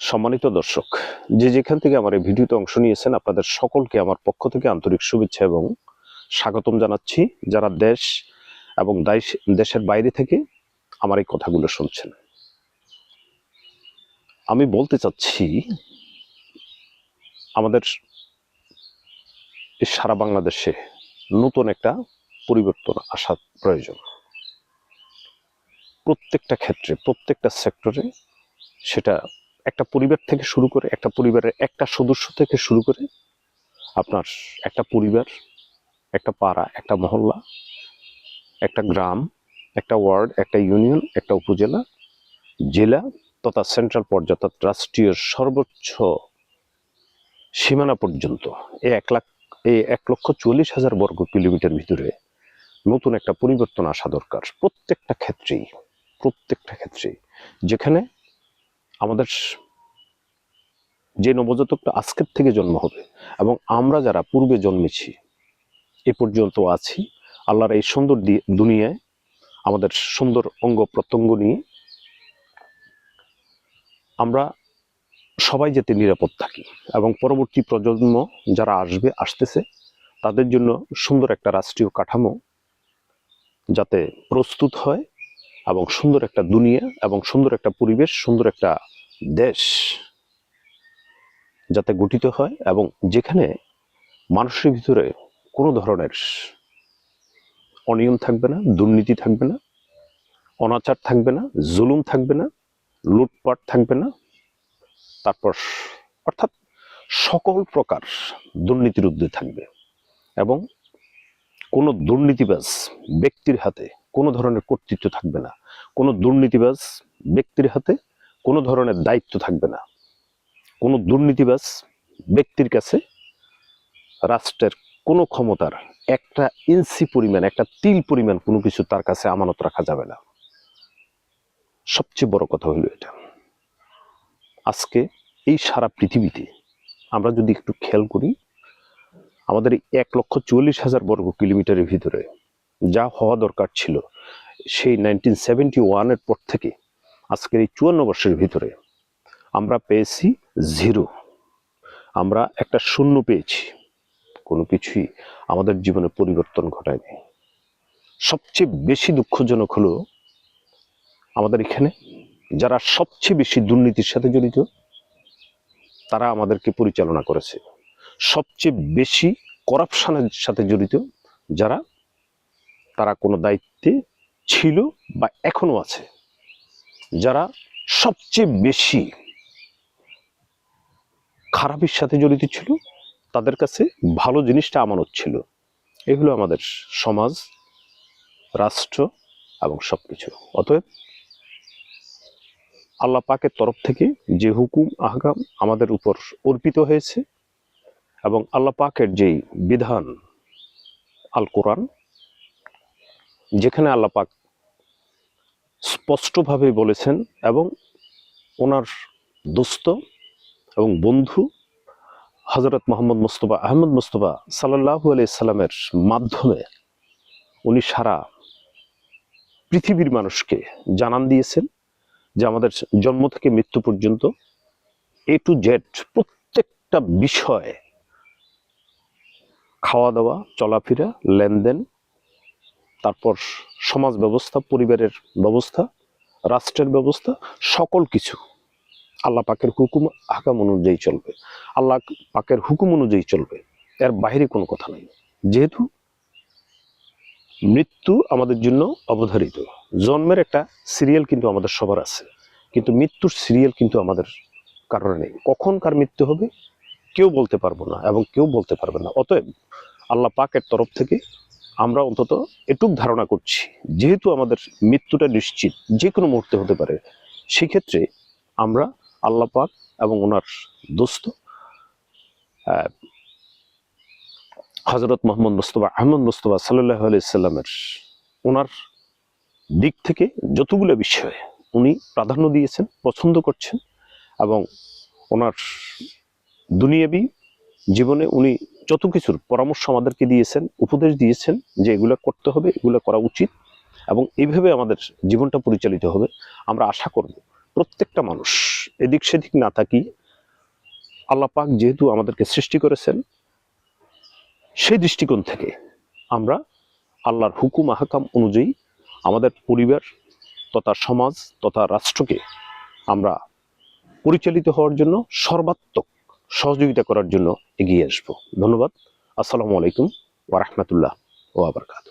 সম্মানিত দর্শক, যে যেখান থেকে আমার এই ভিডিওতে অংশ নিয়েছেন, আপনাদের সকলকে আমার পক্ষ থেকে আন্তরিক শুভেচ্ছা এবং স্বাগতম জানাচ্ছি। যারা দেশ এবং দেশের বাইরে থেকে আমার এই কথাগুলো শুনছেন, আমি বলতে চাচ্ছি আমাদের সারা বাংলাদেশে নতুন একটা পরিবর্তন আসা প্রয়োজন। প্রত্যেকটা ক্ষেত্রে, প্রত্যেকটা সেক্টরে, সেটা একটা পরিবার থেকে শুরু করে, একটা পরিবারের একটা সদস্য থেকে শুরু করে আপনার একটা পরিবার, একটা পাড়া, একটা মহল্লা, একটা গ্রাম, একটা ওয়ার্ড, একটা ইউনিয়ন, একটা উপজেলা, জেলা তথা সেন্ট্রাল পর্যায়ে অর্থাৎ রাষ্ট্রীয় সর্বোচ্চ সীমানা পর্যন্ত এই 1,40,000 বর্গ কিলোমিটার ভিতরে নতুন একটা পরিবর্তন আসা দরকার। প্রত্যেকটা ক্ষেত্রেই যেখানে আমাদের যে নবজাতকটা আজকের থেকে জন্ম হবে এবং আমরা যারা পূর্বে জন্মেছি এ পর্যন্ত আছি, আল্লাহর এই সুন্দর দুনিয়ায় আমাদের সুন্দর অঙ্গ প্রত্যঙ্গ নিয়ে আমরা সবাই যাতে নিরাপদ থাকি এবং পরবর্তী প্রজন্ম যারা আসতেছে তাদের জন্য সুন্দর একটা রাষ্ট্রীয় কাঠামো যাতে প্রস্তুত হয় এবং সুন্দর একটা দুনিয়া এবং সুন্দর একটা পরিবেশ, সুন্দর একটা দেশ যাতে গঠিত হয় এবং যেখানে মানুষের ভিতরে কোনো ধরনের অনিয়ম থাকবে না, দুর্নীতি থাকবে না, অনাচার থাকবে না, জুলুম থাকবে না, লুটপাট থাকবে না, তারপর অর্থাৎ সকল প্রকার দুর্নীতির ঊর্ধ্বে থাকবে এবং কোনো দুর্নীতিবাজ ব্যক্তির হাতে কোনো ধরনের কর্তৃত্ব থাকবে না, কোনো দুর্নীতিবাজ ব্যক্তির হাতে কোনো ধরনের দায়িত্ব থাকবে না, কোনো দুর্নীতিবাজ ব্যক্তির কাছে রাষ্ট্রের কোনো ক্ষমতার একটা ইঞ্চি পরিমাণ, একটা তিল পরিমাণ কোনো কিছু তার কাছে আমানত রাখা যাবে না। সবচেয়ে বড় কথা হলো এটা। আজকে এই সারা পৃথিবীতে আমরা যদি একটু খেয়াল করি, আমাদের এই 1,40,000 বর্গ কিলোমিটারের ভিতরে যা হওয়া দরকার ছিল সেই 1971-এর পর থেকে আজকের এই 54 বর্ষের ভিতরে আমরা পেয়েছি 0। আমরা একটা শূন্য পেয়েছি। কোনো কিছুই আমাদের জীবনে পরিবর্তন ঘটায়নি। সবচেয়ে বেশি দুঃখজনক হলো আমাদের এখানে যারা সবচেয়ে বেশি দুর্নীতির সাথে জড়িত তারা আমাদেরকে পরিচালনা করেছে। সবচেয়ে বেশি করাপশনের সাথে জড়িত যারা, তারা কোনো দায়িত্বে ছিল বা এখনো আছে, যারা সবচেয়ে বেশি খারাপের সাথে জড়িত ছিল তাদের কাছে ভালো জিনিসটা আমানত ছিল। এগুলো আমাদের সমাজ, রাষ্ট্র এবং সবকিছু। অতএব আল্লাহ পাকের তরফ থেকে যে হুকুম আহকাম আমাদের উপর অর্পিত হয়েছে এবং আল্লাহ পাকের যেই বিধান আল কোরআন, যেখানে আল্লাহ পাক স্পষ্টভাবে বলেছেন এবং ওনার দোস্ত এবং বন্ধু হযরত মুহাম্মদ মুস্তাফা আহমদ মুস্তাফা সাল্লাল্লাহু আলাইহি সাল্লামের মাধ্যমে উনি সারা পৃথিবীর মানুষকে জানান দিয়েছেন যে আমাদের জন্ম থেকে মৃত্যু পর্যন্ত A to Z প্রত্যেকটা বিষয়, খাওয়া দাওয়া, চলাফেরা, লেনদেন, তারপর সমাজ ব্যবস্থা, পরিবারের ব্যবস্থা, রাষ্ট্রের ব্যবস্থা, সকল কিছু আল্লাহ পাকের হুকুম আহকাম অনুযায়ী চলবে, আল্লাহ পাকের হুকুম অনুযায়ী চলবে, এর বাইরে কোনো কথা নাই। যেহেতু মৃত্যু আমাদের জন্য অবধারিত, জন্মের একটা সিরিয়াল কিন্তু আমাদের সবার আছে, কিন্তু মৃত্যুর সিরিয়াল কিন্তু আমাদের কারণ নেই। কখন কার মৃত্যু হবে কেউ বলতে পারবো না এবং কেউ বলতে পারবে না। অতএব আল্লাহ পাকের তরফ থেকে আমরা অন্তত এটুক ধারণা করছি, যেহেতু আমাদের মৃত্যুটা নিশ্চিত, যে কোনো মুহূর্তে হতে পারে, সেক্ষেত্রে আমরা আল্লাহ পাক এবং ওনার দোস্ত হযরত মুহাম্মদ মুস্তাফা আহমদ মুস্তাফা সাল্লাল্লাহু আলাইহি সাল্লামের ওনার দিক থেকে যতগুলো বিষয়ে উনি প্রাধান্য দিয়েছেন, পছন্দ করছেন এবং ওনার দুনিয়াবি জীবনে উনি যত কিছুর পরামর্শ আমাদেরকে দিয়েছেন, উপদেশ দিয়েছেন যে এগুলো করতে হবে, এগুলো করা উচিত এবং এইভাবে আমাদের জীবনটা পরিচালিত হবে। আমরা আশা করব প্রত্যেকটা মানুষ এদিক সেদিক না থাকি, আল্লাহ পাক যেহেতু আমাদেরকে সৃষ্টি করেছেন, সেই দৃষ্টিকোণ থেকে আমরা আল্লাহর হুকুম আহকাম অনুযায়ী আমাদের পরিবার তথা সমাজ তথা রাষ্ট্রকে আমরা পরিচালিত হওয়ার জন্য সর্বাত্মক সহযোগিতা করার জন্য এগিয়ে আসব। ধন্যবাদ। আসসালামু আলাইকুম ওয়া রাহমাতুল্লাহ ওয়া বারাকাতুহু।